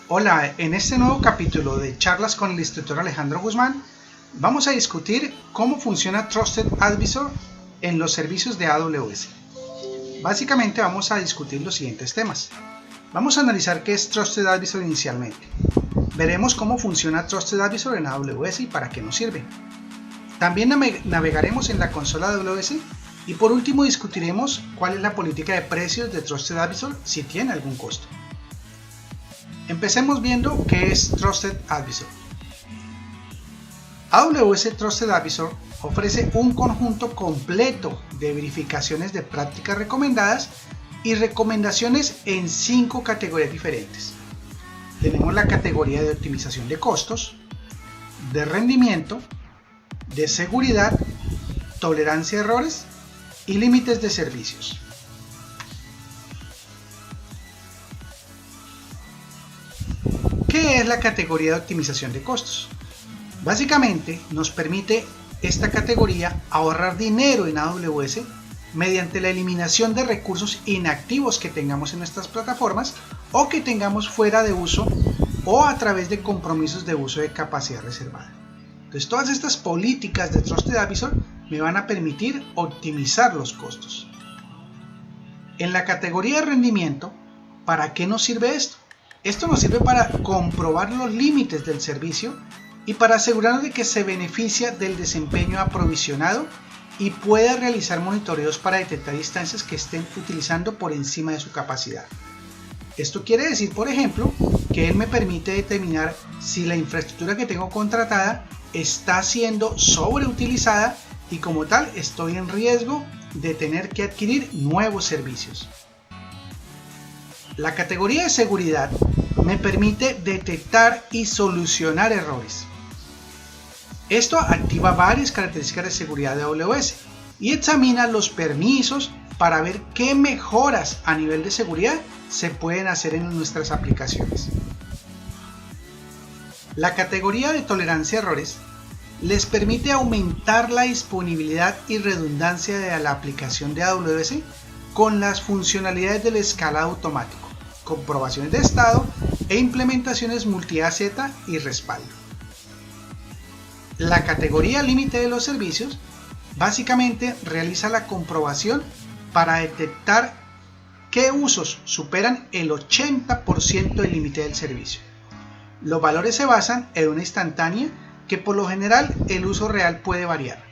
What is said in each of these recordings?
Hola, en este nuevo capítulo de charlas con el instructor Alejandro Guzmán vamos a discutir cómo funciona Trusted Advisor en los servicios de AWS. Básicamente vamos a discutir los siguientes temas. Vamos a analizar qué es Trusted Advisor inicialmente. Veremos cómo funciona Trusted Advisor en AWS y para qué nos sirve. También navegaremos en la consola de AWS y por último discutiremos cuál es la política de precios de Trusted Advisor si tiene algún costo. Empecemos viendo qué es Trusted Advisor. AWS Trusted Advisor ofrece un conjunto completo de verificaciones de prácticas recomendadas y recomendaciones en 5 categorías diferentes. Tenemos la categoría de optimización de costos, de rendimiento, de seguridad, tolerancia a errores y límites de servicios. ¿Qué es la categoría de optimización de costos? Básicamente nos permite esta categoría ahorrar dinero en AWS mediante la eliminación de recursos inactivos que tengamos en nuestras plataformas o que tengamos fuera de uso o a través de compromisos de uso de capacidad reservada. Entonces todas estas políticas de Trusted Advisor me van a permitir optimizar los costos. En la categoría de rendimiento, ¿para qué nos sirve esto? Esto nos sirve para comprobar los límites del servicio y para asegurarnos de que se beneficia del desempeño aprovisionado y pueda realizar monitoreos para detectar instancias que estén utilizando por encima de su capacidad. Esto quiere decir, por ejemplo, que él me permite determinar si la infraestructura que tengo contratada está siendo sobreutilizada y como tal estoy en riesgo de tener que adquirir nuevos servicios. La categoría de seguridad me permite detectar y solucionar errores. Esto activa varias características de seguridad de AWS y examina los permisos para ver qué mejoras a nivel de seguridad se pueden hacer en nuestras aplicaciones. La categoría de tolerancia a errores les permite aumentar la disponibilidad y redundancia de la aplicación de AWS con las funcionalidades del escalado automático, comprobaciones de estado e implementaciones multi-AZ y respaldo. La categoría límite de los servicios básicamente realiza la comprobación para detectar qué usos superan el 80% del límite del servicio. Los valores se basan en una instantánea que por lo general el uso real puede variar.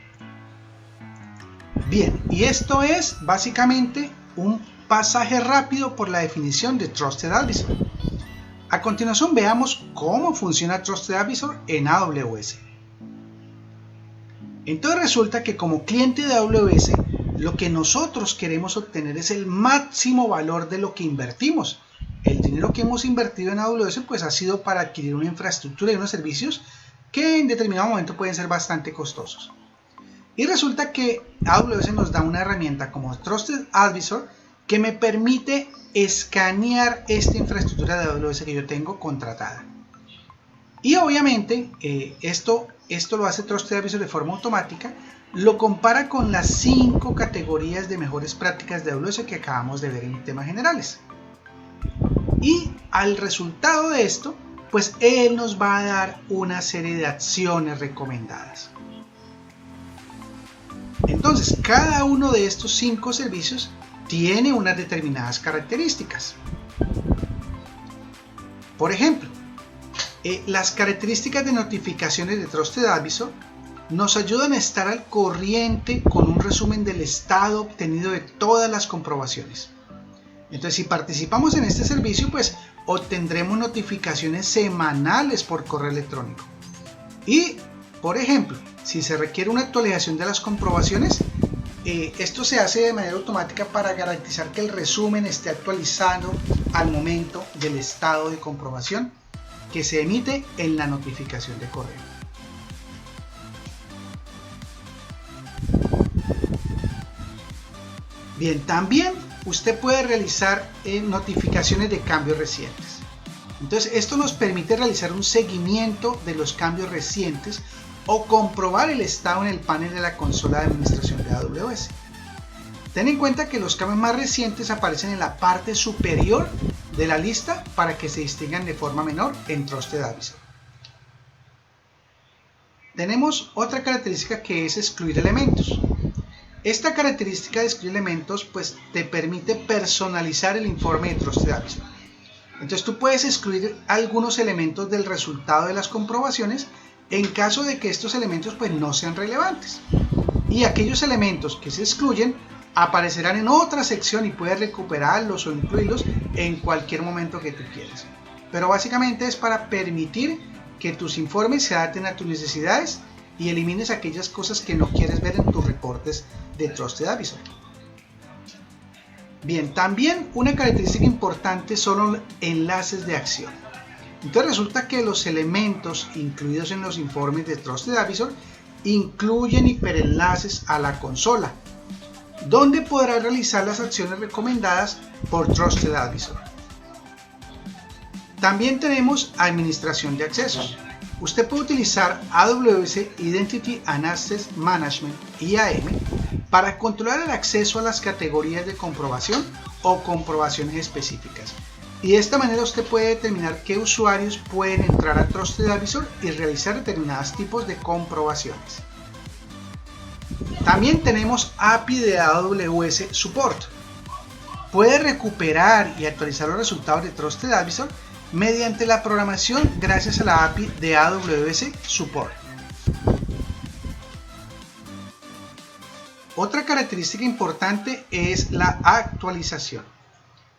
Bien, y esto es básicamente un pasaje rápido por la definición de Trusted Advisor. A continuación veamos cómo funciona Trusted Advisor en AWS. Entonces resulta que como cliente de AWS lo que nosotros queremos obtener es el máximo valor de lo que invertimos. El dinero que hemos invertido en AWS pues ha sido para adquirir una infraestructura y unos servicios que en determinado momento pueden ser bastante costosos. Y resulta que AWS nos da una herramienta como Trusted Advisor que me permite escanear esta infraestructura de AWS que yo tengo contratada. Y obviamente esto lo hace Trusted Advisor de forma automática, lo compara con las 5 categorías de mejores prácticas de AWS que acabamos de ver en temas generales. Y al resultado de esto, pues él nos va a dar una serie de acciones recomendadas. Entonces, cada uno de estos 5 servicios tiene unas determinadas características. Por ejemplo, las características de notificaciones de Trusted Advisor nos ayudan a estar al corriente con un resumen del estado obtenido de todas las comprobaciones. Entonces, si participamos en este servicio, pues obtendremos notificaciones semanales por correo electrónico. Y, por ejemplo, si se requiere una actualización de las comprobaciones, esto se hace de manera automática para garantizar que el resumen esté actualizado al momento del estado de comprobación que se emite en la notificación de correo. Bien, también usted puede realizar notificaciones de cambios recientes. Entonces, esto nos permite realizar un seguimiento de los cambios recientes o comprobar el estado en el panel de la consola de administración de AWS. Ten en cuenta que los cambios más recientes aparecen en la parte superior de la lista para que se distingan de forma menor en Trusted Advisor. Tenemos otra característica que es excluir elementos. Esta característica de excluir elementos pues te permite personalizar el informe de Trusted Advisor. Entonces tú puedes excluir algunos elementos del resultado de las comprobaciones en caso de que estos elementos pues no sean relevantes. Y aquellos elementos que se excluyen aparecerán en otra sección y puedes recuperarlos o incluirlos en cualquier momento que tú quieras. Pero básicamente es para permitir que tus informes se adapten a tus necesidades y elimines aquellas cosas que no quieres ver en tus reportes de Trusted Advisor. Bien, también una característica importante son los enlaces de acción. Entonces resulta que los elementos incluidos en los informes de Trusted Advisor incluyen hiperenlaces a la consola, donde podrás realizar las acciones recomendadas por Trusted Advisor. También tenemos administración de accesos. Usted puede utilizar AWS Identity and Access Management (IAM) para controlar el acceso a las categorías de comprobación o comprobaciones específicas. Y de esta manera usted puede determinar qué usuarios pueden entrar a Trusted Advisor y realizar determinados tipos de comprobaciones. También tenemos API de AWS Support. Puede recuperar y actualizar los resultados de Trusted Advisor mediante la programación gracias a la API de AWS Support. Otra característica importante es la actualización.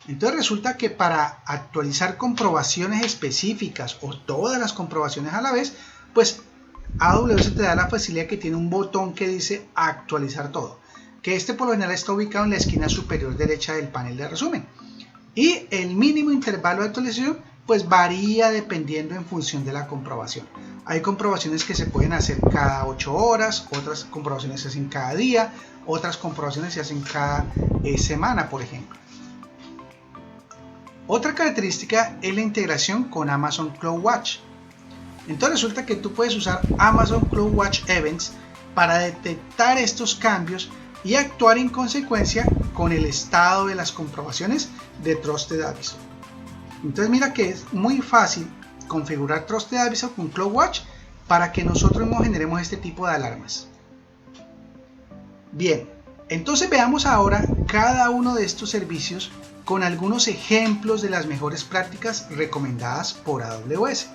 Entonces resulta que para actualizar comprobaciones específicas o todas las comprobaciones a la vez, pues AWS te da la facilidad que tiene un botón que dice actualizar todo, que este por lo general está ubicado en la esquina superior derecha del panel de resumen. Y el mínimo intervalo de actualización pues varía dependiendo en función de la comprobación. Hay comprobaciones que se pueden hacer cada 8 horas, otras comprobaciones se hacen cada día, otras comprobaciones se hacen cada semana, por ejemplo. Otra característica es la integración con Amazon CloudWatch. Entonces resulta que tú puedes usar Amazon CloudWatch Events para detectar estos cambios y actuar en consecuencia con el estado de las comprobaciones de Trusted Advisor. Entonces mira que es muy fácil configurar Trusted Advisor con CloudWatch para que nosotros mismos generemos este tipo de alarmas. Bien, entonces veamos ahora cada uno de estos servicios con algunos ejemplos de las mejores prácticas recomendadas por AWS.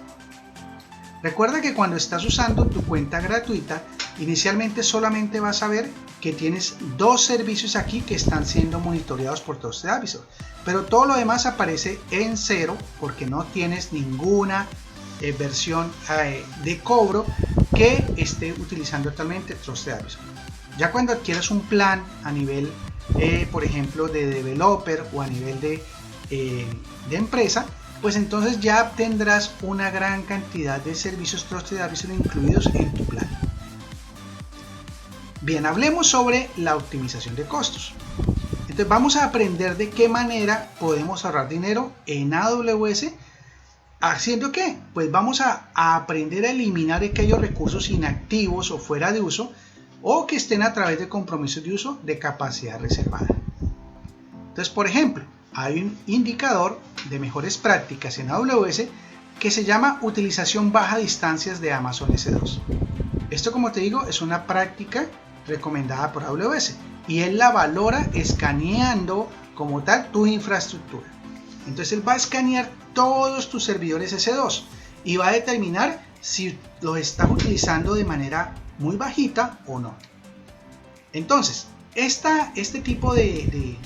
Recuerda que cuando estás usando tu cuenta gratuita, inicialmente solamente vas a ver que tienes 2 servicios aquí que están siendo monitoreados por Trusted Advisor, pero todo lo demás aparece en 0 porque no tienes ninguna versión de cobro que esté utilizando actualmente Trusted Advisor. Ya cuando adquieras un plan a nivel por ejemplo de developer o a nivel de empresa, pues entonces ya tendrás una gran cantidad de servicios Trusted Advisor incluidos en tu plan. Bien, hablemos sobre la optimización de costos. Entonces vamos a aprender de qué manera podemos ahorrar dinero en AWS. ¿Haciendo qué? Pues vamos a aprender a eliminar aquellos recursos inactivos o fuera de uso o que estén a través de compromisos de uso de capacidad reservada. Entonces, por ejemplo, hay un indicador de mejores prácticas en AWS que se llama utilización baja distancias de Amazon S2. Esto, como te digo, es una práctica recomendada por AWS y él la valora escaneando como tal tu infraestructura. Entonces él va a escanear todos tus servidores S2 y va a determinar si los estás utilizando de manera muy bajita o no. Entonces este tipo de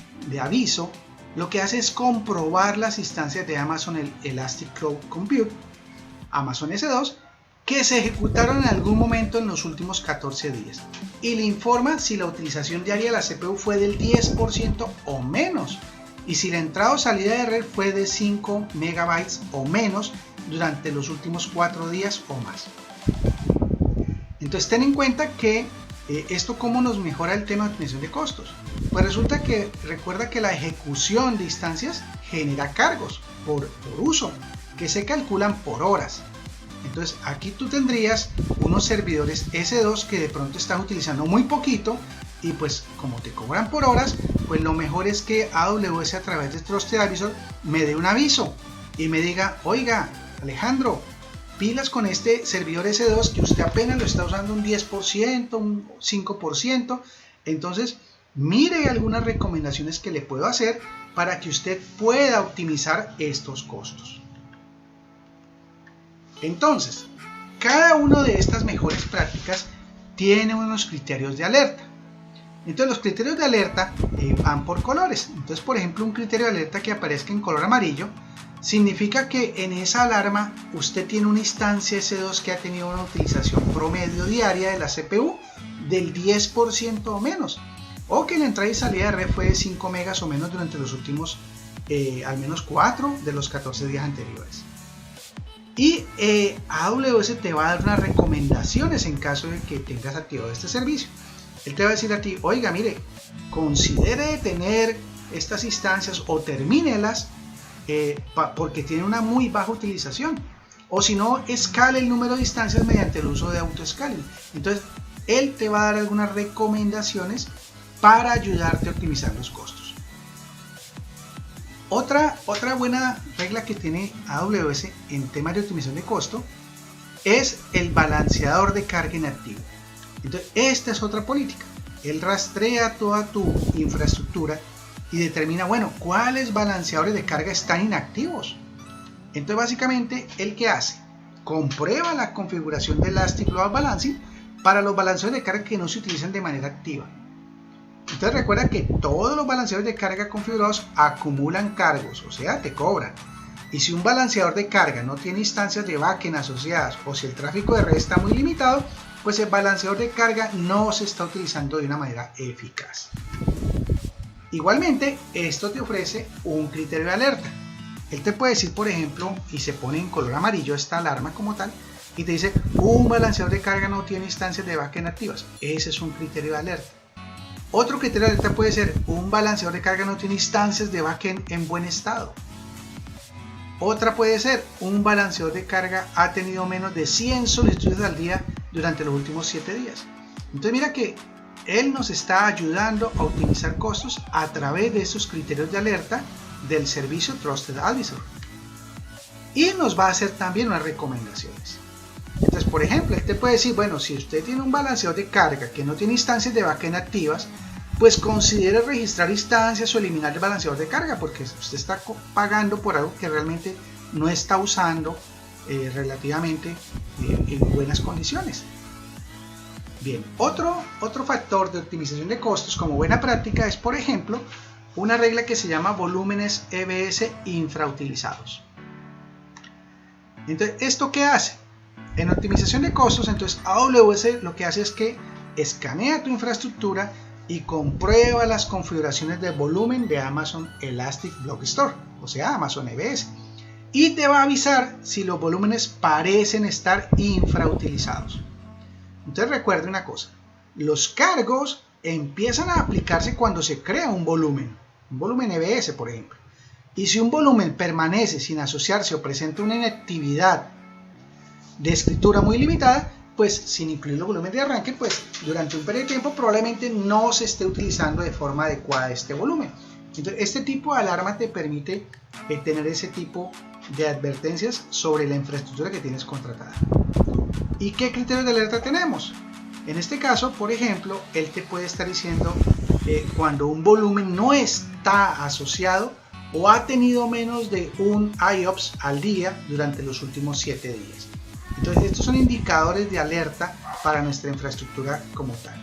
aviso lo que hace es comprobar las instancias de Amazon Elastic Cloud Compute, Amazon S2, que se ejecutaron en algún momento en los últimos 14 días y le informa si la utilización diaria de la CPU fue del 10% o menos y si la entrada o salida de red fue de 5 megabytes o menos durante los últimos 4 días o más. Entonces ten en cuenta que esto cómo nos mejora el tema de optimización de costos. Pues resulta que recuerda que la ejecución de instancias genera cargos por uso que se calculan por horas. Entonces aquí tú tendrías unos servidores S2 que de pronto están utilizando muy poquito Y pues como te cobran por horas, pues lo mejor es que AWS a través de Trusted Advisor me dé un aviso y me diga, oiga Alejandro, pilas con este servidor S2 que usted apenas lo está usando un 10%, un 5%, entonces mire algunas recomendaciones que le puedo hacer para que usted pueda optimizar estos costos. Entonces, cada una de estas mejores prácticas tiene unos criterios de alerta. Entonces los criterios de alerta van por colores. Entonces, por ejemplo, un criterio de alerta que aparezca en color amarillo significa que en esa alarma usted tiene una instancia S2 que ha tenido una utilización promedio diaria de la CPU del 10% o menos, o que la entrada y salida de red fue de 5 megas o menos durante los últimos al menos 4 de los 14 días anteriores. Y AWS te va a dar unas recomendaciones en caso de que tengas activado este servicio. Él te va a decir a ti, oiga, mire, considere tener estas instancias o termínelas porque tiene una muy baja utilización. O si no, escale el número de instancias mediante el uso de autoscaling. Entonces, él te va a dar algunas recomendaciones para ayudarte a optimizar los costos. Otra buena regla que tiene AWS en temas de optimización de costo es el balanceador de carga inactivo. Entonces, esta es otra política. Él rastrea toda tu infraestructura y determina, bueno, cuáles balanceadores de carga están inactivos. Entonces, básicamente, ¿él qué hace? Comprueba la configuración de Elastic Load Balancing para los balanceadores de carga que no se utilizan de manera activa. Entonces, recuerda que todos los balanceadores de carga configurados acumulan cargos, o sea, te cobran. Y si un balanceador de carga no tiene instancias de backend asociadas o si el tráfico de red está muy limitado, pues el balanceador de carga no se está utilizando de una manera eficaz. Igualmente, esto te ofrece un criterio de alerta. Él te puede decir, por ejemplo, y se pone en color amarillo esta alarma como tal, y te dice, un balanceador de carga no tiene instancias de backend activas. Ese es un criterio de alerta. Otro criterio de alerta puede ser, un balanceador de carga no tiene instancias de backend en buen estado. Otra puede ser, un balanceador de carga ha tenido menos de 100 solicitudes al día durante los últimos 7 días. Entonces mira que él nos está ayudando a optimizar costos a través de esos criterios de alerta del servicio Trusted Advisor. Y nos va a hacer también unas recomendaciones. Entonces, por ejemplo, él te puede decir, bueno, si usted tiene un balanceador de carga que no tiene instancias de backend activas, pues considere registrar instancias o eliminar el balanceador de carga, porque usted está pagando por algo que realmente no está usando relativamente en buenas condiciones. Bien, otro factor de optimización de costos como buena práctica es, por ejemplo, una regla que se llama volúmenes EBS infrautilizados. Entonces, ¿esto qué hace? En optimización de costos, entonces AWS lo que hace es que escanea tu infraestructura y comprueba las configuraciones de volumen de Amazon Elastic Block Store, o sea, Amazon EBS, y te va a avisar si los volúmenes parecen estar infrautilizados. Entonces recuerde una cosa, los cargos empiezan a aplicarse cuando se crea un volumen EBS, por ejemplo, y si un volumen permanece sin asociarse o presenta una inactividad de escritura muy limitada, pues sin incluir los volúmenes de arranque, pues durante un periodo de tiempo probablemente no se esté utilizando de forma adecuada este volumen. Entonces, este tipo de alarma te permite tener ese tipo de advertencias sobre la infraestructura que tienes contratada. ¿Y qué criterios de alerta tenemos? En este caso, por ejemplo, él te puede estar diciendo cuando un volumen no está asociado o ha tenido menos de un IOPS al día durante los últimos 7 días. Entonces, estos son indicadores de alerta para nuestra infraestructura como tal.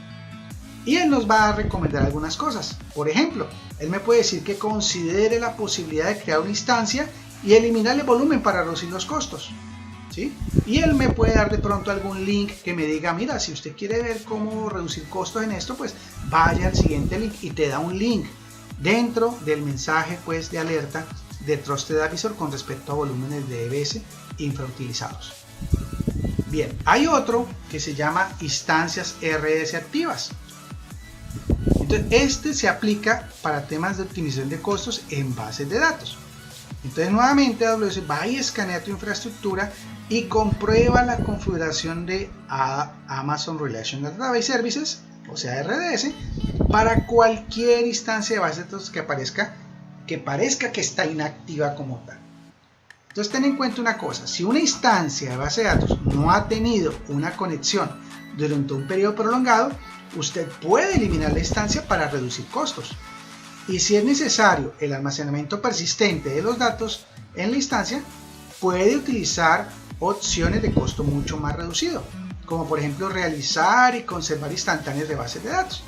Y él nos va a recomendar algunas cosas. Por ejemplo, él me puede decir que considere la posibilidad de crear una instancia y eliminar el volumen para reducir los costos, ¿sí? Y él me puede dar de pronto algún link que me diga, mira, si usted quiere ver cómo reducir costos en esto, pues vaya al siguiente link, y te da un link dentro del mensaje pues de alerta de Trusted Advisor con respecto a volúmenes de EBS infrautilizados. Bien, hay otro que se llama instancias RS activas. Entonces, este se aplica para temas de optimización de costos en bases de datos. Entonces, nuevamente AWS va y escanea tu infraestructura y comprueba la configuración de Amazon Relational Database Services, o sea RDS, para cualquier instancia de base de datos que parezca que está inactiva como tal. Entonces ten en cuenta una cosa, si una instancia de base de datos no ha tenido una conexión durante un periodo prolongado, usted puede eliminar la instancia para reducir costos. Y si es necesario el almacenamiento persistente de los datos en la instancia, puede utilizar opciones de costo mucho más reducido, como por ejemplo realizar y conservar instantáneas de bases de datos.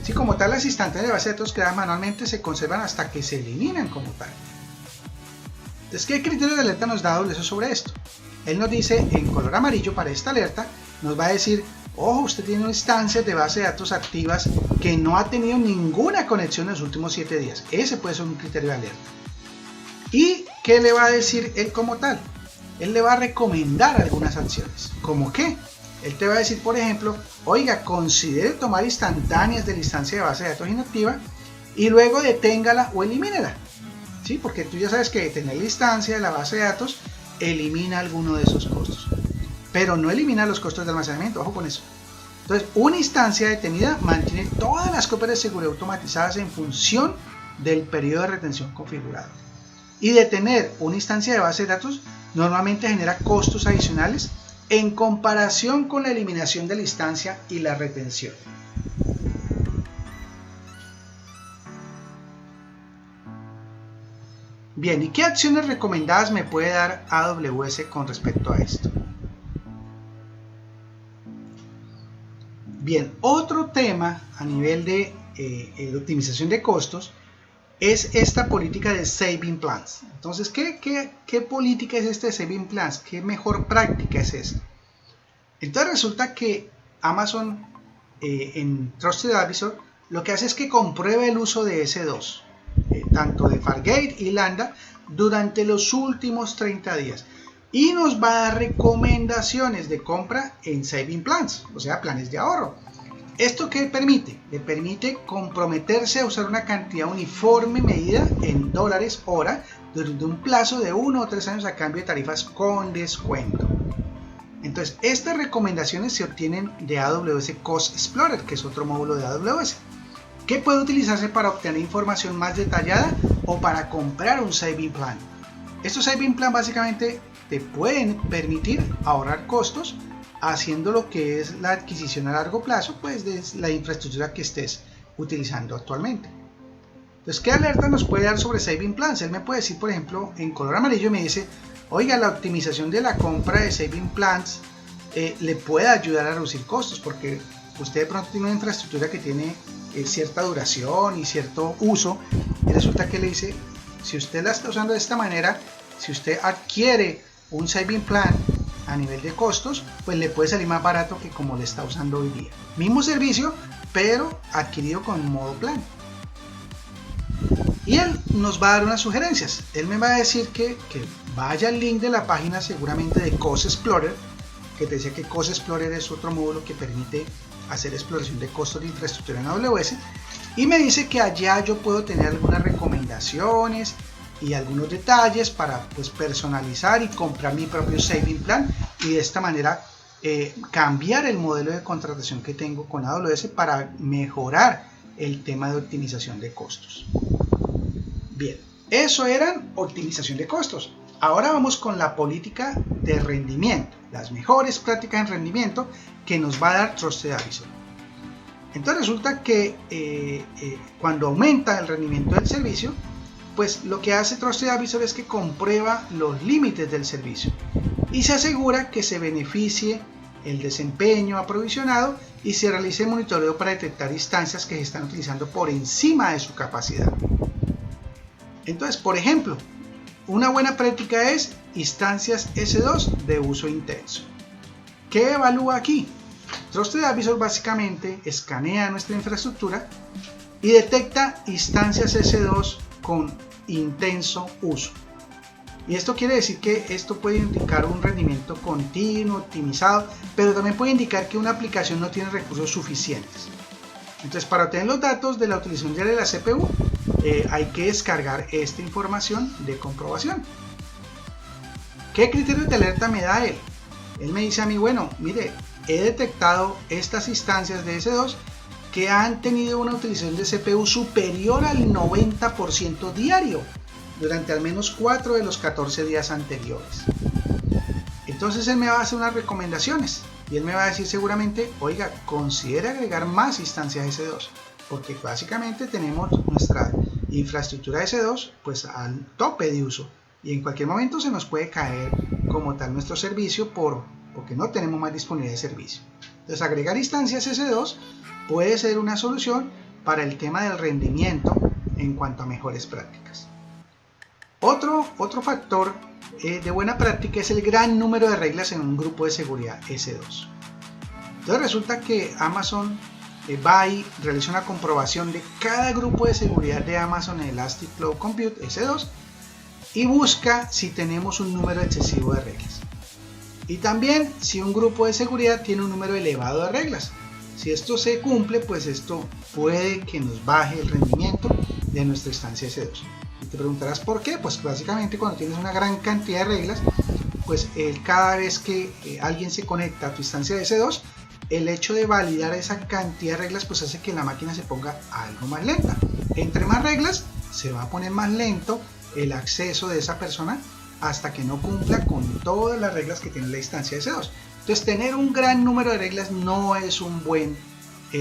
Si como tal las instantáneas de base de datos creadas manualmente se conservan hasta que se eliminan como tal. Entonces, ¿qué criterio de alerta nos da AWS sobre esto? Él nos dice en color amarillo para esta alerta, nos va a decir, ojo, usted tiene instancias de base de datos activas que no ha tenido ninguna conexión en los últimos 7 días. Ese puede ser un criterio de alerta. ¿Y qué le va a decir él como tal? Él le va a recomendar algunas acciones. ¿Cómo qué? Él te va a decir, por ejemplo, oiga, considere tomar instantáneas de la instancia de base de datos inactiva y luego deténgala o elimínela. ¿Sí? Porque tú ya sabes que tener la instancia de la base de datos elimina alguno de esos costos, pero no elimina los costos de almacenamiento, ojo con eso. Entonces, una instancia detenida mantiene todas las copias de seguridad automatizadas en función del periodo de retención configurado. Y detener una instancia de base de datos normalmente genera costos adicionales en comparación con la eliminación de la instancia y la retención. Bien, ¿y qué acciones recomendadas me puede dar AWS con respecto a esto? Bien, otro tema a nivel de optimización de costos es esta política de Saving Plans. Entonces, ¿qué política es esta de Saving Plans? ¿Qué mejor práctica es esta? Entonces resulta que Amazon en Trusted Advisor lo que hace es que comprueba el uso de S2. Tanto de Fargate y Lambda durante los últimos 30 días y nos va a dar recomendaciones de compra en Saving Plans, o sea, planes de ahorro. ¿Esto qué permite? Le permite comprometerse a usar una cantidad uniforme medida en dólares hora durante un plazo de 1 o 3 años a cambio de tarifas con descuento. Entonces, estas recomendaciones se obtienen de AWS Cost Explorer, que es otro módulo de AWS, que puede utilizarse para obtener información más detallada o para comprar un Saving Plan. Estos Saving Plan básicamente te pueden permitir ahorrar costos haciendo lo que es la adquisición a largo plazo pues de la infraestructura que estés utilizando actualmente. Entonces, ¿qué alerta nos puede dar sobre Saving Plans? Él me puede decir, por ejemplo, en color amarillo me dice, oiga, la optimización de la compra de Saving Plans le puede ayudar a reducir costos porque usted de pronto tiene una infraestructura que tiene cierta duración y cierto uso y resulta que le dice, si usted la está usando de esta manera, si usted adquiere un Saving Plan a nivel de costos, pues le puede salir más barato que como le está usando hoy día. Mismo servicio, pero adquirido con modo plan. Y él nos va a dar unas sugerencias. Él me va a decir que vaya al link de la página seguramente de Cost Explorer, que te decía que Cost Explorer es otro módulo que permite hacer exploración de costos de infraestructura en AWS, y me dice que allá yo puedo tener algunas recomendaciones y algunos detalles para pues personalizar y comprar mi propio Saving Plan y de esta manera cambiar el modelo de contratación que tengo con AWS para mejorar el tema de optimización de costos. Bien, eso era optimización de costos. Ahora vamos con la política de rendimiento, las mejores prácticas en rendimiento que nos va a dar Trusted Advisor. Entonces resulta que cuando aumenta el rendimiento del servicio, pues lo que hace Trusted Advisor es que comprueba los límites del servicio y se asegura que se beneficie el desempeño aprovisionado y se realice monitoreo para detectar instancias que se están utilizando por encima de su capacidad. Entonces, por ejemplo, una buena práctica es instancias S2 de uso intenso. ¿Qué evalúa aquí? Trusted Advisor básicamente escanea nuestra infraestructura y detecta instancias S2 con intenso uso. Y esto quiere decir que esto puede indicar un rendimiento continuo, optimizado, pero también puede indicar que una aplicación no tiene recursos suficientes. Entonces, para obtener los datos de la utilización diaria de la CPU, hay que descargar esta información de comprobación. ¿Qué criterios de alerta me da él? Él me dice a mí, bueno, mire, he detectado estas instancias de S2 que han tenido una utilización de CPU superior al 90% diario durante al menos 4 de los 14 días anteriores. Entonces él me va a hacer unas recomendaciones y él me va a decir seguramente, oiga, considere agregar más instancias S2, porque básicamente tenemos nuestra infraestructura S2 pues al tope de uso y en cualquier momento se nos puede caer como tal nuestro servicio porque no tenemos más disponibilidad de servicio. Entonces agregar instancias S2 puede ser una solución para el tema del rendimiento en cuanto a mejores prácticas. Otro factor de buena práctica es el gran número de reglas en un grupo de seguridad S2. Entonces resulta que Amazon va y realiza una comprobación de cada grupo de seguridad de Amazon Elastic Cloud Compute S2 y busca si tenemos un número excesivo de reglas. Y también si un grupo de seguridad tiene un número elevado de reglas. Si esto se cumple, pues esto puede que nos baje el rendimiento de nuestra instancia S2. Y te preguntarás por qué. Pues básicamente cuando tienes una gran cantidad de reglas, pues cada vez que alguien se conecta a tu instancia de S2, el hecho de validar esa cantidad de reglas pues hace que la máquina se ponga algo más lenta. Entre más reglas, se va a poner más lento el acceso de esa persona hasta que no cumpla con todas las reglas que tiene la instancia S2. Entonces tener un gran número de reglas no es un buen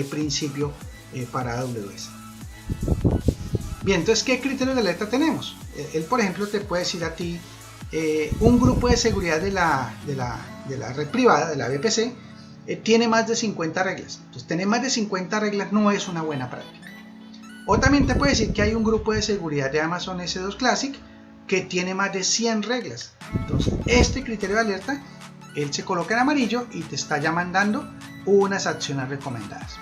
principio para AWS. Bien, entonces ¿qué criterios de alerta tenemos? Él por ejemplo te puede decir a ti un grupo de seguridad de la red privada, de la VPC, tiene más de 50 reglas. Entonces tener más de 50 reglas no es una buena práctica. O también te puede decir que hay un grupo de seguridad de Amazon S2 Classic que tiene más de 100 reglas. Entonces este criterio de alerta él se coloca en amarillo y te está ya mandando unas acciones recomendadas.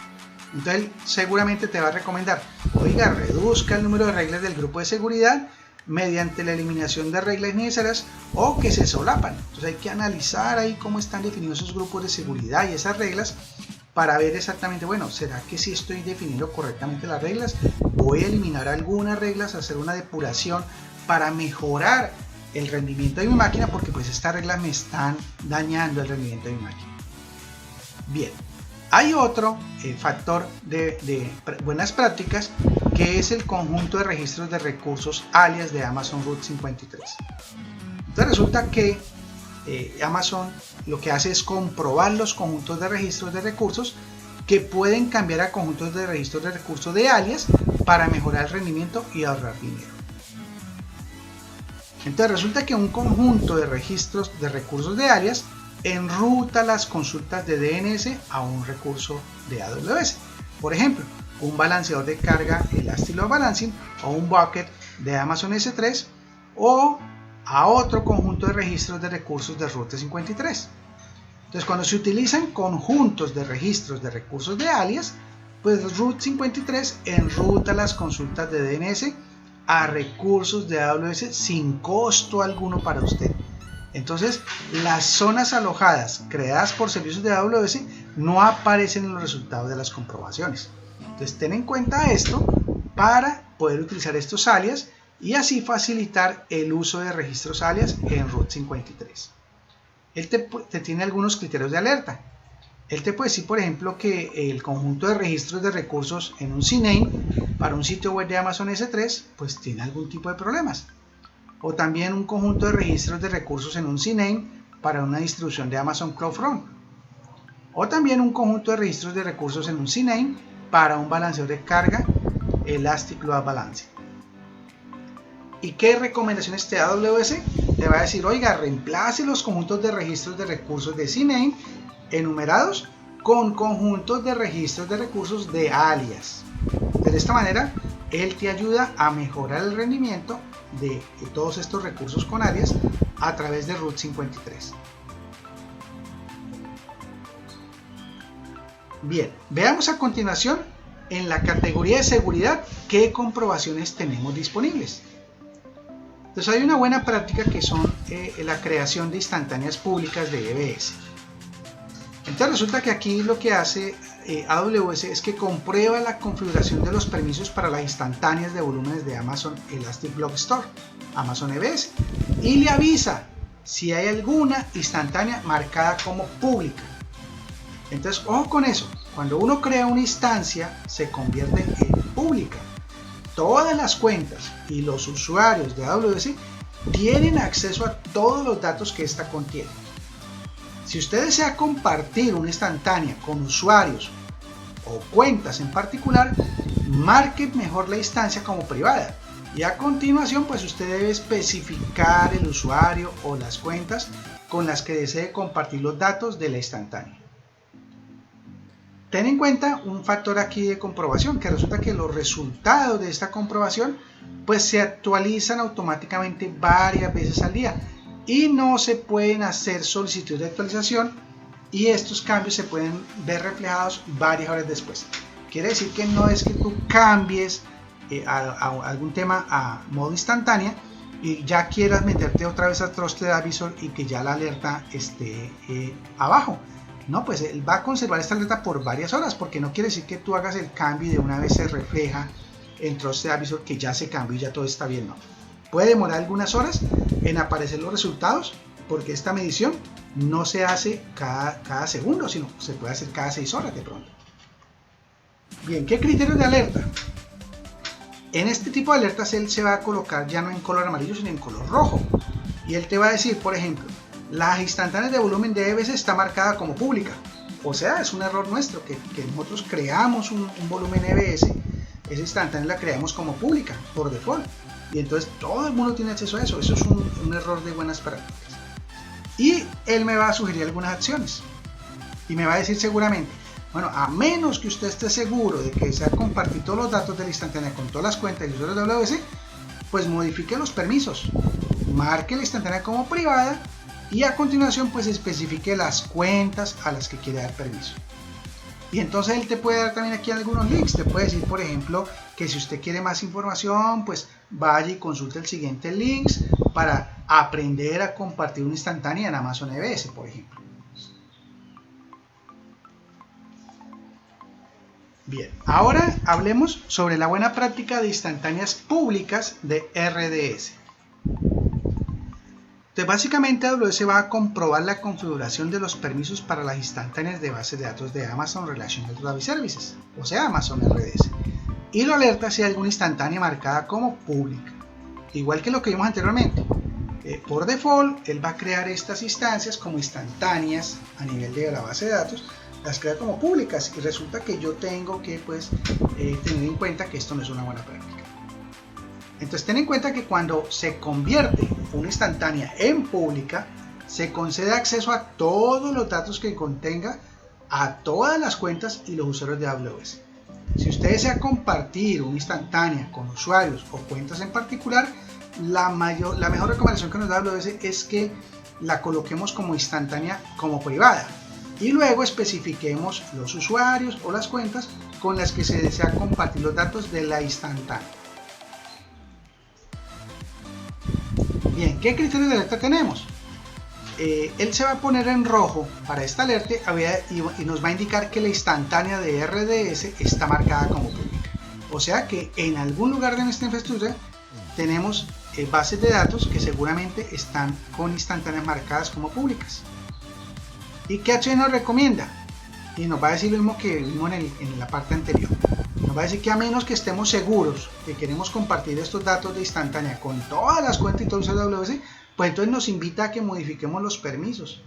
Entonces él seguramente te va a recomendar, oiga, reduzca el número de reglas del grupo de seguridad mediante la eliminación de reglas necesarias o que se solapan. Entonces hay que analizar ahí cómo están definidos esos grupos de seguridad y esas reglas para ver exactamente, bueno, ¿será que sí estoy definiendo correctamente las reglas? Voy a eliminar algunas reglas, hacer una depuración para mejorar el rendimiento de mi máquina porque pues estas reglas me están dañando el rendimiento de mi máquina. Bien, hay otro factor de buenas prácticas que es el conjunto de registros de recursos alias de Amazon Route 53. Entonces resulta que Amazon lo que hace es comprobar los conjuntos de registros de recursos que pueden cambiar a conjuntos de registros de recursos de alias para mejorar el rendimiento y ahorrar dinero. Entonces resulta que un conjunto de registros de recursos de alias enruta las consultas de DNS a un recurso de AWS. Por ejemplo, un balanceador de carga Elastic Load Balancing o un bucket de Amazon S3 o a otro conjunto de registros de recursos de Route 53. Entonces cuando se utilizan conjuntos de registros de recursos de alias, pues Route 53 enruta las consultas de DNS a recursos de AWS sin costo alguno para usted. Entonces las zonas alojadas creadas por servicios de AWS no aparecen en los resultados de las comprobaciones. Entonces ten en cuenta esto para poder utilizar estos alias y así facilitar el uso de registros alias en Route 53. Él te tiene algunos criterios de alerta. Él te puede decir, por ejemplo, que el conjunto de registros de recursos en un CNAME para un sitio web de Amazon S3 pues tiene algún tipo de problemas. O también un conjunto de registros de recursos en un CNAME para una distribución de Amazon CloudFront. O también un conjunto de registros de recursos en un CNAME para un balanceador de carga Elastic Load Balancing. ¿Y qué recomendaciones te da AWS? Te va a decir, oiga, reemplace los conjuntos de registros de recursos de CNAME enumerados con conjuntos de registros de recursos de alias. De esta manera, él te ayuda a mejorar el rendimiento de todos estos recursos con alias a través de Route 53. Bien, veamos a continuación en la categoría de seguridad qué comprobaciones tenemos disponibles. Entonces hay una buena práctica que son la creación de instantáneas públicas de EBS. Entonces resulta que aquí lo que hace AWS es que comprueba la configuración de los permisos para las instantáneas de volúmenes de Amazon Elastic Block Store, Amazon EBS, y le avisa si hay alguna instantánea marcada como pública. Entonces, ojo con eso. Cuando uno crea una instancia, se convierte en pública. Todas las cuentas y los usuarios de AWS tienen acceso a todos los datos que ésta contiene. Si usted desea compartir una instantánea con usuarios o cuentas en particular, marque mejor la instancia como privada. Y a continuación, pues usted debe especificar el usuario o las cuentas con las que desee compartir los datos de la instantánea. Ten en cuenta un factor aquí de comprobación, que resulta que los resultados de esta comprobación pues se actualizan automáticamente varias veces al día y no se pueden hacer solicitudes de actualización, y estos cambios se pueden ver reflejados varias horas después. Quiere decir que no es que tú cambies a algún tema a modo instantánea y ya quieras meterte otra vez a Trusted Advisor y que ya la alerta esté abajo. No, pues él va a conservar esta alerta por varias horas, porque no quiere decir que tú hagas el cambio y de una vez se refleja en Trusted Advisor que ya se cambió y ya todo está bien. No, puede demorar algunas horas en aparecer los resultados, porque esta medición no se hace cada segundo, sino se puede hacer cada 6 horas de pronto. Bien, ¿qué criterios de alerta? En este tipo de alertas él se va a colocar ya no en color amarillo, sino en color rojo, y él te va a decir, por ejemplo, las instantáneas de volumen de EBS está marcada como pública. O sea, es un error nuestro que nosotros creamos un volumen EBS, esa instantánea la creamos como pública por default, y entonces todo el mundo tiene acceso a eso. Eso es un error de buenas prácticas. Y él me va a sugerir algunas acciones y me va a decir seguramente, bueno, a menos que usted esté seguro de que desea compartir todos los datos de la instantánea con todas las cuentas y usuarios de AWS, pues modifique los permisos, marque la instantánea como privada y a continuación pues especifique las cuentas a las que quiere dar permiso. Y entonces él te puede dar también aquí algunos links. Te puede decir, por ejemplo, que si usted quiere más información, pues vaya y consulte el siguiente link para aprender a compartir una instantánea en Amazon EBS, por ejemplo. Bien, ahora hablemos sobre la buena práctica de instantáneas públicas de RDS. Entonces, básicamente AWS va a comprobar la configuración de los permisos para las instantáneas de bases de datos de Amazon Relational Database Services, o sea, Amazon RDS, y lo alerta si hay alguna instantánea marcada como pública. Igual que lo que vimos anteriormente, por default, él va a crear estas instancias como instantáneas a nivel de la base de datos, las crea como públicas, y resulta que yo tengo que pues, tener en cuenta que esto no es una buena práctica. Entonces ten en cuenta que cuando se convierte una instantánea en pública, se concede acceso a todos los datos que contenga a todas las cuentas y los usuarios de AWS. Si usted desea compartir una instantánea con usuarios o cuentas en particular, la mejor recomendación que nos da AWS es que la coloquemos como instantánea como privada y luego especifiquemos los usuarios o las cuentas con las que se desea compartir los datos de la instantánea. Bien, ¿qué criterios de alerta tenemos? Él se va a poner en rojo para esta alerta y nos va a indicar que la instantánea de RDS está marcada como pública. O sea que en algún lugar de nuestra infraestructura tenemos bases de datos que seguramente están con instantáneas marcadas como públicas. ¿Y qué acción nos recomienda? Y nos va a decir lo mismo que vimos en la parte anterior. Nos va a decir que a menos que estemos seguros que queremos compartir estos datos de instantánea con todas las cuentas y todos los usuarios de AWS, pues entonces nos invita a que modifiquemos los permisos.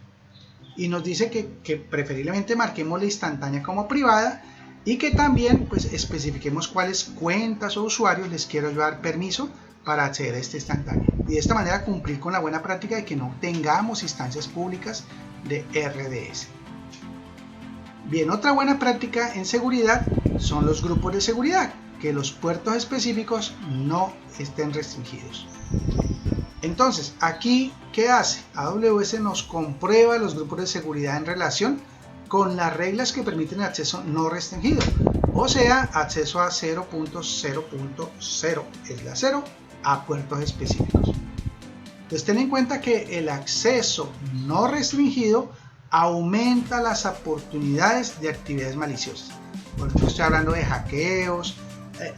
Y nos dice que preferiblemente marquemos la instantánea como privada y que también pues especifiquemos cuáles cuentas o usuarios les quiero dar permiso para acceder a esta instantánea. Y de esta manera cumplir con la buena práctica de que no tengamos instancias públicas de RDS. Bien, otra buena práctica en seguridad son los grupos de seguridad, que los puertos específicos no estén restringidos. Entonces, aquí, ¿qué hace? AWS nos comprueba los grupos de seguridad en relación con las reglas que permiten acceso no restringido, o sea, acceso a 0.0.0 a puertos específicos. Entonces, ten en cuenta que el acceso no restringido aumenta las oportunidades de actividades maliciosas. Por ejemplo, estoy hablando de hackeos,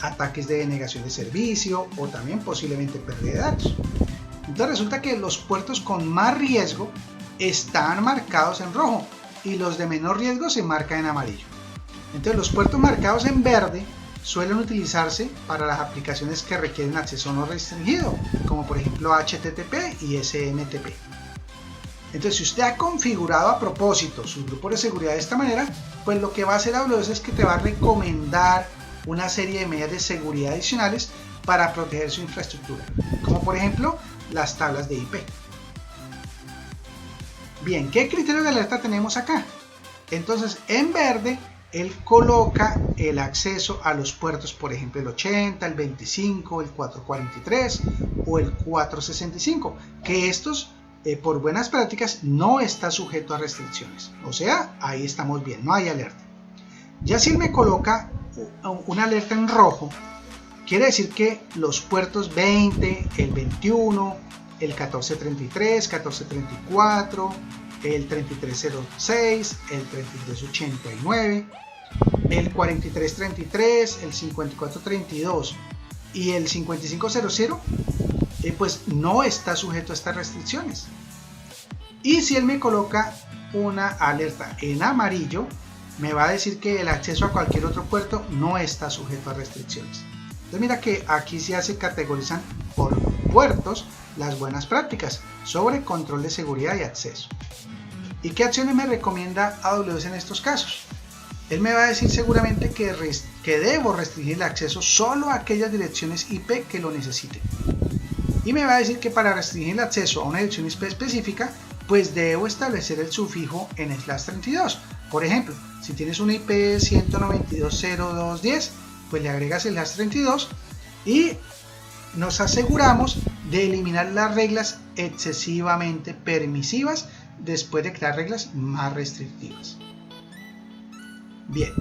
ataques de denegación de servicio o también posiblemente pérdida de datos. Entonces resulta que los puertos con más riesgo están marcados en rojo y los de menor riesgo se marcan en amarillo. Entonces los puertos marcados en verde suelen utilizarse para las aplicaciones que requieren acceso no restringido, como por ejemplo HTTP y SMTP. Entonces, si usted ha configurado a propósito su grupo de seguridad de esta manera, pues lo que va a hacer AWS es que te va a recomendar una serie de medidas de seguridad adicionales para proteger su infraestructura, como por ejemplo las tablas de IP. Bien, ¿qué criterios de alerta tenemos acá? Entonces, en verde, él coloca el acceso a los puertos, por ejemplo, el 80, el 25, el 443 o el 465, que estos, por buenas prácticas, no está sujeto a restricciones. O sea, ahí estamos bien, no hay alerta. Ya si él me coloca una alerta en rojo, quiere decir que los puertos 20, el 21, el 1433, 1434, el 3306, el 3389, el 4333, el 5432 y el 5500, pues no está sujeto a estas restricciones. Y si él me coloca una alerta en amarillo, me va a decir que el acceso a cualquier otro puerto no está sujeto a restricciones. Entonces mira que aquí ya se categorizan por puertos las buenas prácticas sobre control de seguridad y acceso. ¿Y qué acciones me recomienda AWS en estos casos? Él me va a decir seguramente que debo restringir el acceso solo a aquellas direcciones IP que lo necesiten. Y me va a decir que para restringir el acceso a una dirección IP específica, pues debo establecer el sufijo en /32. Por ejemplo, si tienes una IP 192.0.2.10, pues le agregas el /32 y nos aseguramos de eliminar las reglas excesivamente permisivas después de crear reglas más restrictivas. Bien,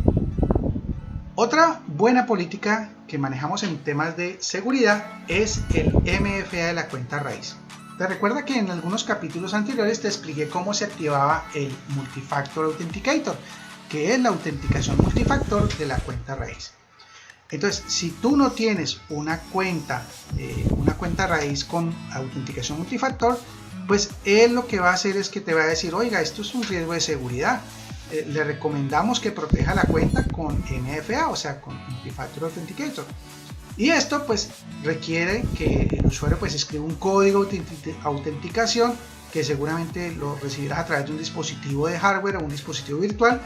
otra buena política que manejamos en temas de seguridad es el MFA de la cuenta raíz. Te recuerda que en algunos capítulos anteriores te expliqué cómo se activaba el Multifactor Authenticator, que es la autenticación multifactor de la cuenta raíz. Entonces, si tú no tienes una cuenta raíz con autenticación multifactor, pues él lo que va a hacer es que te va a decir, oiga, esto es un riesgo de seguridad. Le recomendamos que proteja la cuenta con MFA, o sea, con Multifactor Authenticator. Y esto pues requiere que el usuario pues escriba un código de autenticación que seguramente lo recibirás a través de un dispositivo de hardware o un dispositivo virtual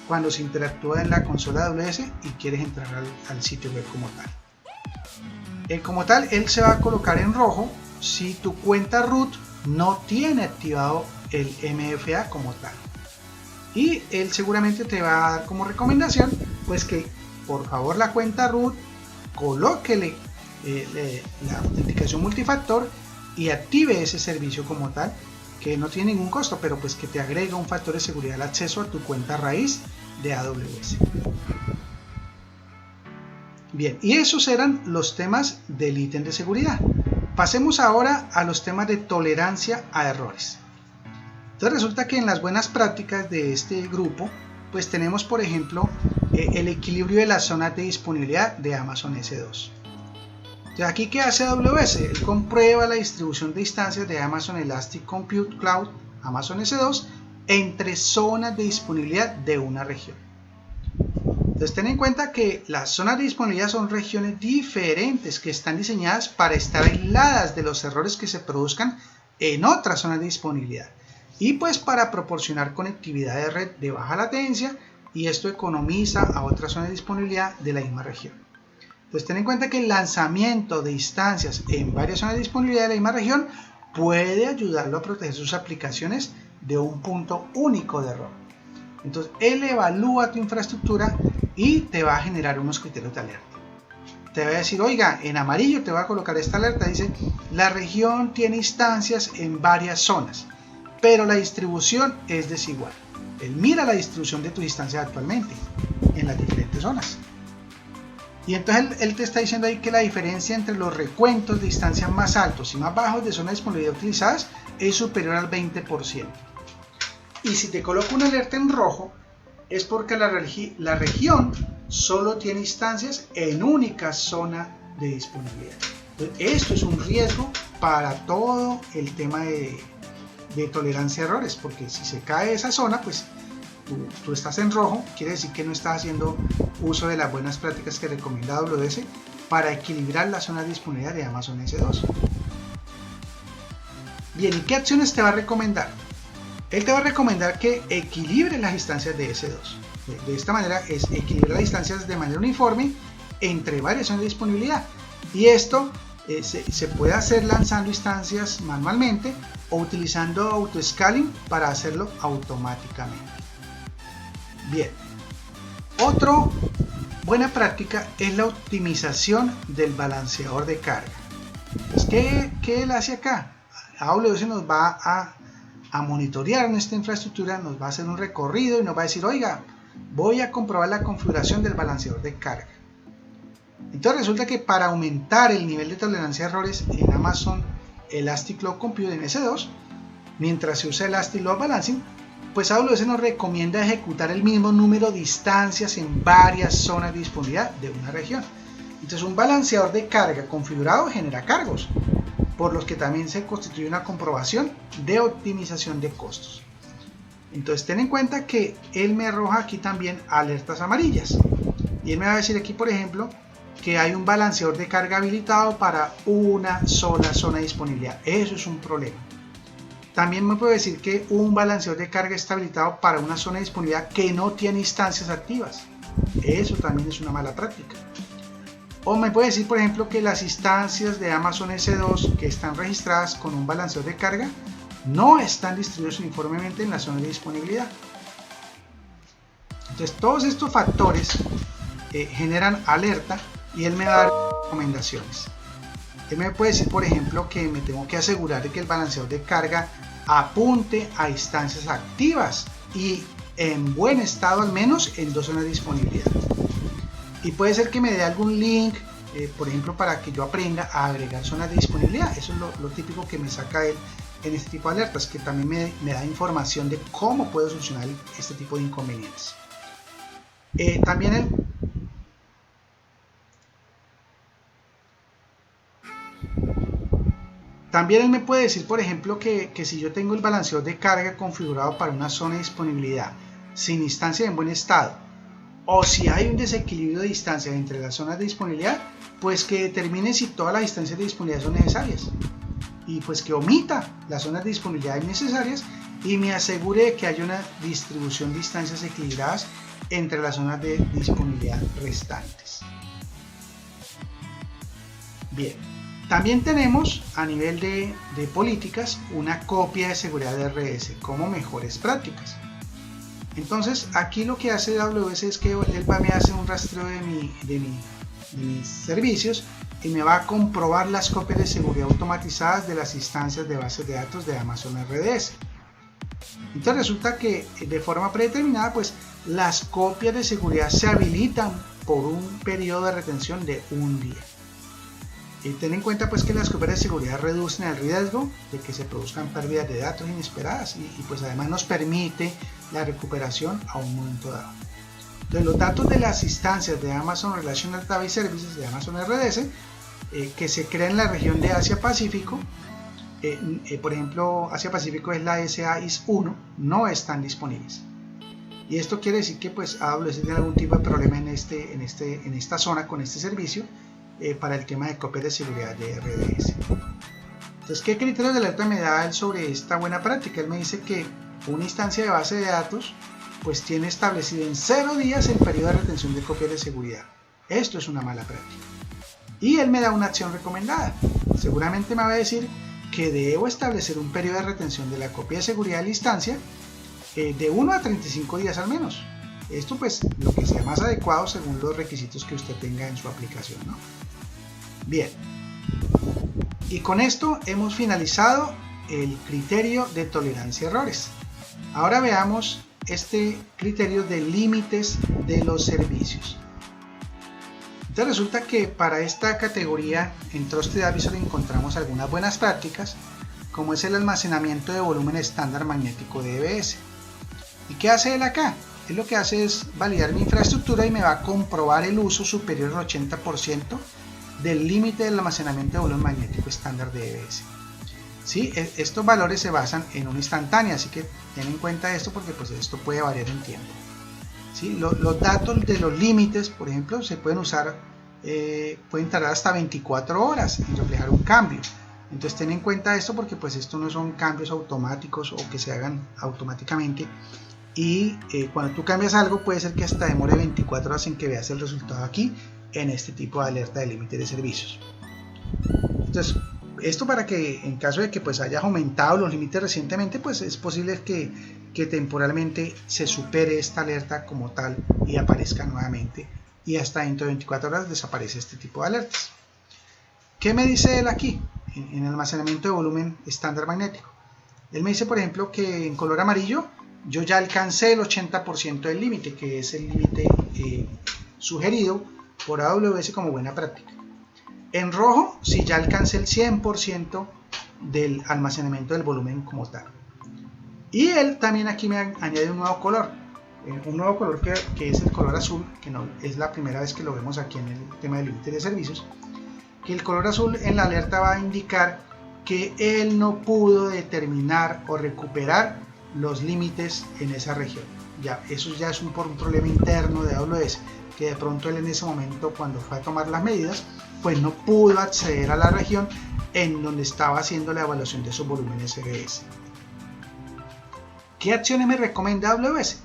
cuando se interactúa en la consola AWS y quieres entrar al sitio web como tal. Como tal, él se va a colocar en rojo si tu cuenta root no tiene activado el MFA como tal. Y él seguramente te va a dar como recomendación pues que por favor la cuenta root colóquele la autenticación multifactor y active ese servicio como tal, que no tiene ningún costo, pero pues que te agrega un factor de seguridad al acceso a tu cuenta raíz de AWS. Bien, y esos eran los temas del ítem de seguridad. Pasemos ahora a los temas de tolerancia a errores. Entonces resulta que en las buenas prácticas de este grupo, pues tenemos por ejemplo el equilibrio de las zonas de disponibilidad de Amazon S2. Entonces aquí, ¿qué hace AWS? Él comprueba la distribución de instancias de Amazon Elastic Compute Cloud, Amazon S2, entre zonas de disponibilidad de una región. Entonces ten en cuenta que las zonas de disponibilidad son regiones diferentes que están diseñadas para estar aisladas de los errores que se produzcan en otras zonas de disponibilidad y pues para proporcionar conectividad de red de baja latencia, y esto economiza a otras zonas de disponibilidad de la misma región. Entonces ten en cuenta que el lanzamiento de instancias en varias zonas de disponibilidad de la misma región puede ayudarlo a proteger sus aplicaciones de un punto único de error. Entonces él evalúa tu infraestructura y te va a generar unos criterios de alerta. Te va a decir, oiga, en amarillo te va a colocar esta alerta, dice, la región tiene instancias en varias zonas, pero la distribución es desigual. Él mira la distribución de tus instancias actualmente en las diferentes zonas. Y entonces él te está diciendo ahí que la diferencia entre los recuentos de instancias más altos y más bajos de zonas de disponibilidad utilizadas es superior al 20%. Y si te coloco una alerta en rojo, es porque la región solo tiene instancias en única zona de disponibilidad. Entonces, esto es un riesgo para todo el tema de tolerancia a errores, porque si se cae esa zona, pues tú estás en rojo, quiere decir que no estás haciendo uso de las buenas prácticas que recomienda AWS para equilibrar las zonas de disponibilidad de Amazon S2. Bien, ¿y qué acciones te va a recomendar? Él te va a recomendar que equilibre las instancias de S2. De esta manera es equilibrar las instancias de manera uniforme entre varias zonas de disponibilidad. Y esto se puede hacer lanzando instancias manualmente o utilizando autoscaling para hacerlo automáticamente. Bien, otra buena práctica es la optimización del balanceador de carga. Entonces, ¿qué él hace acá? AWS nos va a monitorear nuestra infraestructura, nos va a hacer un recorrido y nos va a decir, oiga, voy a comprobar la configuración del balanceador de carga. Entonces resulta que para aumentar el nivel de tolerancia a errores en Amazon Elastic Load Compute en S2, mientras se usa Elastic Load Balancing, pues AWS nos recomienda ejecutar el mismo número de instancias en varias zonas de disponibilidad de una región. Entonces un balanceador de carga configurado genera cargos, por los que también se constituye una comprobación de optimización de costos. Entonces ten en cuenta que él me arroja aquí también alertas amarillas. Y él me va a decir aquí, por ejemplo, que hay un balanceador de carga habilitado para una sola zona de disponibilidad. Eso es un problema. También me puede decir que un balanceador de carga está habilitado para una zona de disponibilidad que no tiene instancias activas. Eso también es una mala práctica. O me puede decir, por ejemplo, que las instancias de Amazon S2 que están registradas con un balanceador de carga no están distribuidos uniformemente en la zona de disponibilidad. Entonces, todos estos factores generan alerta y él me va a dar recomendaciones. Él me puede decir, por ejemplo, que me tengo que asegurar de que el balanceador de carga apunte a instancias activas y en buen estado, al menos en 2 zonas de disponibilidad. Y puede ser que me dé algún link, por ejemplo, para que yo aprenda a agregar zonas de disponibilidad. Eso es lo típico que me saca él en este tipo de alertas, que también me da información de cómo puedo solucionar este tipo de inconvenientes. También él me puede decir, por ejemplo, que si yo tengo el balanceador de carga configurado para una zona de disponibilidad sin instancia en buen estado, o si hay un desequilibrio de distancias entre las zonas de disponibilidad, pues que determine si todas las instancias de disponibilidad son necesarias y pues que omita las zonas de disponibilidad innecesarias y me asegure de que haya una distribución de instancias equilibradas entre las zonas de disponibilidad restantes. Bien, también tenemos a nivel de políticas una copia de seguridad de RDS como mejores prácticas. Entonces aquí lo que hace AWS es que él me hace un rastreo de mis servicios y me va a comprobar las copias de seguridad automatizadas de las instancias de bases de datos de Amazon RDS. Entonces resulta que de forma predeterminada pues las copias de seguridad se habilitan por un periodo de retención de un día. Y ten en cuenta pues que las copias de seguridad reducen el riesgo de que se produzcan pérdidas de datos inesperadas y pues además nos permite la recuperación a un momento dado. Entonces los datos de las instancias de Amazon Relational Database Services de Amazon RDS que se crean en la región de Asia-Pacífico, por ejemplo Asia-Pacífico es la SA-IS1, no están disponibles. Y esto quiere decir que pues AWS tiene algún tipo de problema en esta zona con este servicio para el tema de copias de seguridad de RDS. Entonces, ¿qué criterios de alerta me da él sobre esta buena práctica? Él me dice que una instancia de base de datos pues tiene establecido en 0 días el periodo de retención de copias de seguridad. Esto es una mala práctica. Y él me da una acción recomendada. Seguramente me va a decir que debo establecer un periodo de retención de la copia de seguridad de la instancia de 1 a 35 días al menos. Esto pues lo que sea más adecuado según los requisitos que usted tenga en su aplicación, ¿no? Bien, y con esto hemos finalizado el criterio de tolerancia a errores. Ahora veamos este criterio de límites de los servicios. Entonces resulta que para esta categoría en Trusted Advisor encontramos algunas buenas prácticas, como es el almacenamiento de volumen estándar magnético de EBS. ¿Y qué hace él acá? Él lo que hace es validar mi infraestructura y me va a comprobar el uso superior al 80% del límite del almacenamiento de volumen magnético estándar de EBS. ¿sí? Estos valores se basan en una instantánea, así que ten en cuenta esto porque pues esto puede variar en tiempo, ¿sí? Los datos de los límites, por ejemplo, se pueden usar, pueden tardar hasta 24 horas en reflejar un cambio. Entonces ten en cuenta esto porque pues esto no son cambios automáticos o que se hagan automáticamente, y cuando tú cambias algo puede ser que hasta demore 24 horas en que veas el resultado aquí en este tipo de alerta de límite de servicios. Entonces esto para que en caso de que pues hayas aumentado los límites recientemente, pues es posible que temporalmente se supere esta alerta como tal y aparezca nuevamente, y hasta dentro de 24 horas desaparece este tipo de alertas. ¿Qué me dice él aquí en almacenamiento de volumen estándar magnético? Él me dice, por ejemplo, que en color amarillo yo ya alcancé el 80% del límite, que es el límite sugerido por AWS como buena práctica. En rojo, si ya alcancé el 100% del almacenamiento del volumen como tal. Y él también aquí me añade un nuevo color que es el color azul, que no es la primera vez que lo vemos aquí en el tema del límite de servicios, que el color azul en la alerta va a indicar que él no pudo determinar o recuperar los límites en esa región. Eso ya es por un problema interno de AWS, que de pronto él en ese momento, cuando fue a tomar las medidas, pues no pudo acceder a la región en donde estaba haciendo la evaluación de esos volúmenes RDS. ¿Qué acciones me recomienda AWS?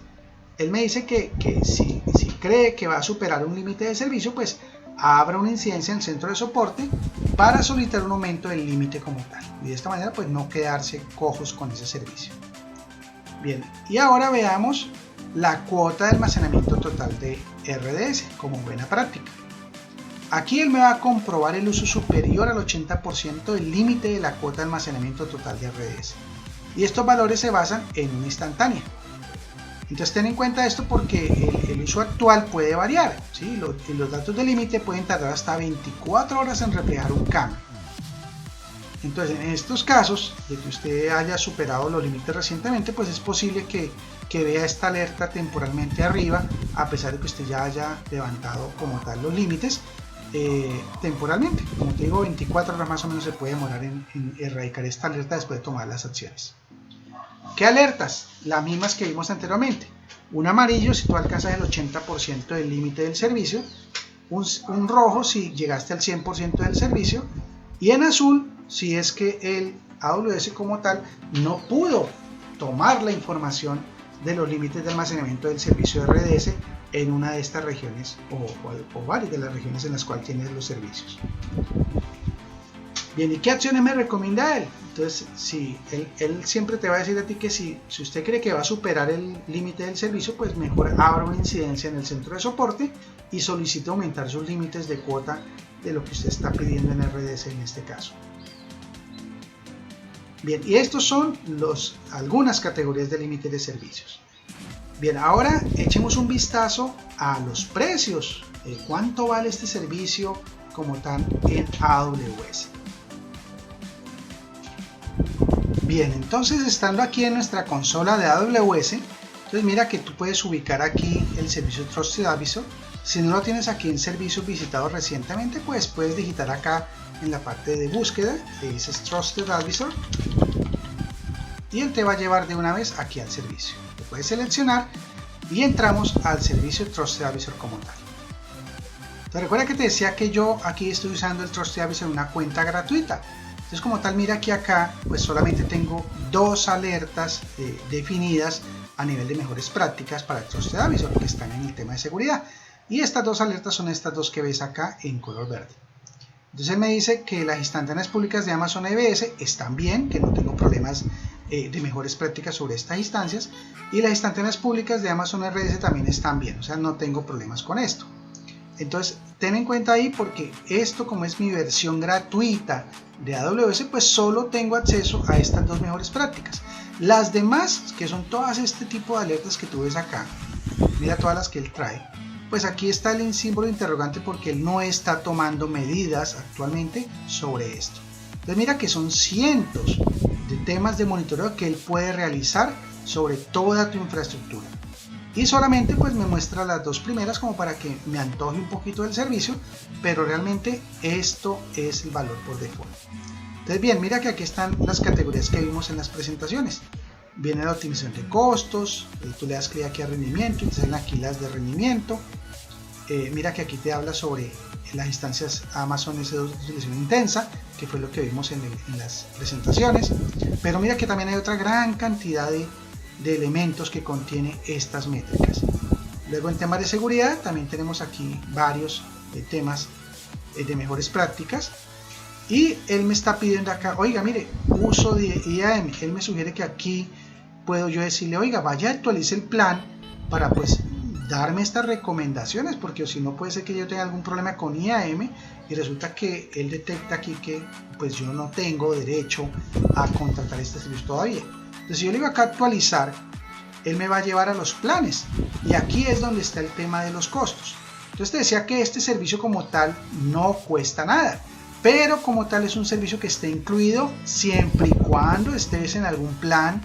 Él me dice que si cree que va a superar un límite de servicio, pues abra una incidencia en el centro de soporte para solicitar un aumento del límite como tal, y de esta manera pues no quedarse cojos con ese servicio. Bien, y ahora veamos la cuota de almacenamiento total de RDS como buena práctica. Aquí él me va a comprobar el uso superior al 80% del límite de la cuota de almacenamiento total de RDS, y estos valores se basan en una instantánea. Entonces ten en cuenta esto porque el uso actual puede variar, ¿sí? Los datos de límite pueden tardar hasta 24 horas en reflejar un cambio. Entonces en estos casos de que usted haya superado los límites recientemente, pues es posible que vea esta alerta temporalmente arriba, a pesar de que usted ya haya levantado como tal los límites temporalmente. Como te digo, 24 horas más o menos se puede demorar en erradicar esta alerta después de tomar las acciones. ¿Qué alertas? Las mismas que vimos anteriormente. Un amarillo si tú alcanzas el 80% del límite del servicio, un rojo si llegaste al 100% del servicio, y en azul si es que el AWS como tal no pudo tomar la información de los límites de almacenamiento del servicio de RDS en una de estas regiones o varias de las regiones en las cuales tienes los servicios. Bien, ¿y qué acciones me recomienda él? Entonces, él siempre te va a decir a ti que si usted cree que va a superar el límite del servicio, pues mejor abra una incidencia en el centro de soporte y solicite aumentar sus límites de cuota de lo que usted está pidiendo en RDS en este caso. Bien, y estos son algunas categorías de límite de servicios. Bien, ahora echemos un vistazo a los precios. ¿Cuánto vale este servicio como tal en AWS? Bien, entonces estando aquí en nuestra consola de AWS, entonces mira que tú puedes ubicar aquí el servicio Trusted Advisor. Si no lo tienes aquí en servicios visitados recientemente, pues puedes digitar acá en la parte de búsqueda, le dices Trusted Advisor y él te va a llevar de una vez aquí al servicio. Lo puedes seleccionar y entramos al servicio Trusted Advisor como tal. Te recuerda que te decía que yo aquí estoy usando el Trusted Advisor en una cuenta gratuita. Entonces como tal, mira aquí acá pues solamente tengo dos alertas definidas a nivel de mejores prácticas para el Trusted Advisor que están en el tema de seguridad, y estas dos alertas son estas dos que ves acá en color verde. Entonces él me dice que las instantáneas públicas de Amazon EBS están bien, que no tengo problemas de mejores prácticas sobre estas instancias, y las instantáneas públicas de Amazon RDS también están bien, o sea, no tengo problemas con esto. Entonces ten en cuenta ahí porque esto, como es mi versión gratuita de AWS, pues solo tengo acceso a estas dos mejores prácticas. Las demás, que son todas este tipo de alertas que tú ves acá, mira todas las que él trae, pues aquí está el símbolo de interrogante porque él no está tomando medidas actualmente sobre esto. Entonces mira que son cientos de temas de monitoreo que él puede realizar sobre toda tu infraestructura, y solamente pues me muestra las dos primeras como para que me antoje un poquito del servicio, pero realmente esto es el valor por default. Entonces bien, mira que aquí están las categorías que vimos en las presentaciones. Viene la optimización de costos, tú le das clic aquí a rendimiento y te salen aquí las de rendimiento. Mira que aquí te habla sobre las instancias Amazon S2 de utilización intensa, que fue lo que vimos en las presentaciones. Pero mira que también hay otra gran cantidad de elementos que contiene estas métricas. Luego en temas de seguridad también tenemos aquí varios temas de mejores prácticas. Y él me está pidiendo acá, oiga, mire, uso de IAM. Él me sugiere que aquí puedo yo decirle, oiga, vaya, actualice el plan para pues darme estas recomendaciones, porque si no puede ser que yo tenga algún problema con IAM y resulta que él detecta aquí que pues yo no tengo derecho a contratar este servicio todavía. Entonces si yo le digo acá actualizar, él me va a llevar a los planes y aquí es donde está el tema de los costos. Entonces te decía que este servicio como tal no cuesta nada, pero como tal es un servicio que esté incluido siempre y cuando estés en algún plan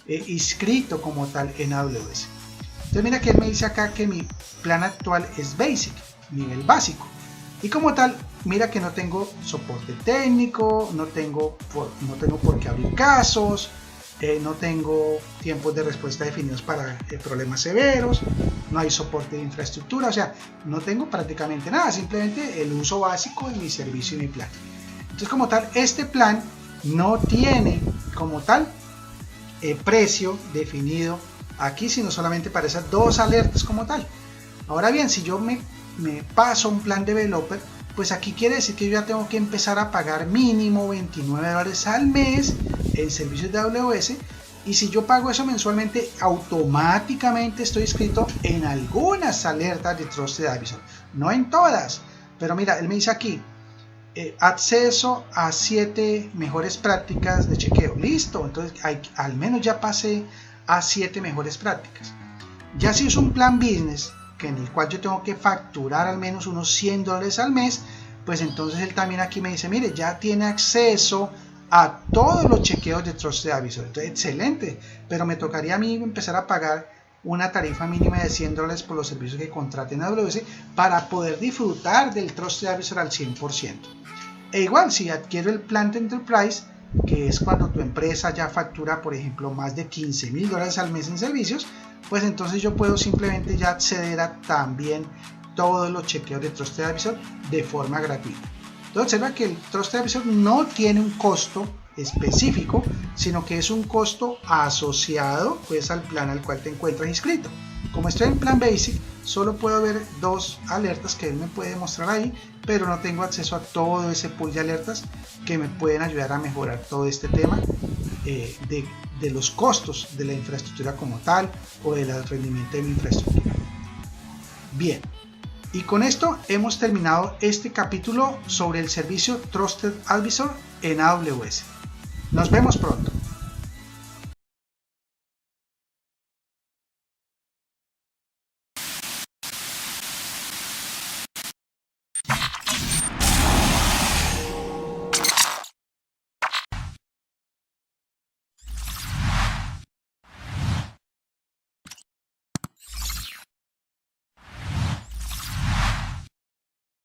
inscrito como tal en AWS. Entonces mira que él me dice acá que mi plan actual es Basic, nivel básico, y como tal mira que no tengo soporte técnico, no tengo por qué abrir casos, no tengo tiempos de respuesta definidos para problemas severos, no hay soporte de infraestructura, o sea, no tengo prácticamente nada, simplemente el uso básico de mi servicio y mi plan. Entonces como tal, este plan no tiene como tal precio definido aquí, sino solamente para esas dos alertas como tal. Ahora bien, si yo me paso a un plan developer, pues aquí quiere decir que yo ya tengo que empezar a pagar mínimo $29 al mes en servicios de AWS, y si yo pago eso mensualmente, automáticamente estoy inscrito en algunas alertas de Trusted Advisor, no en todas. Pero mira, él me dice aquí acceso a 7 mejores prácticas de chequeo, listo, entonces al menos ya pasé a 7 mejores prácticas. Ya si es un plan business en el cual yo tengo que facturar al menos unos $100 al mes, pues entonces él también aquí me dice, mire, ya tiene acceso a todos los chequeos de Trusted Advisor. Entonces, excelente, pero me tocaría a mí empezar a pagar una tarifa mínima de $100 por los servicios que contraten a AWS para poder disfrutar del Trusted Advisor al 100%. E igual, si adquiero el plan de Enterprise, que es cuando tu empresa ya factura, por ejemplo, más de $15,000 al mes en servicios, pues entonces yo puedo simplemente ya acceder a también todos los chequeos de Trusted Advisor de forma gratuita. Entonces observa que el Trusted Advisor no tiene un costo específico, sino que es un costo asociado pues al plan al cual te encuentras inscrito. Como estoy en plan Basic, solo puedo ver 2 alertas que él me puede mostrar ahí, pero no tengo acceso a todo ese pool de alertas que me pueden ayudar a mejorar todo este tema de los costos de la infraestructura como tal o del rendimiento de mi infraestructura. Bien, y con esto hemos terminado este capítulo sobre el servicio Trusted Advisor en AWS. Nos vemos pronto.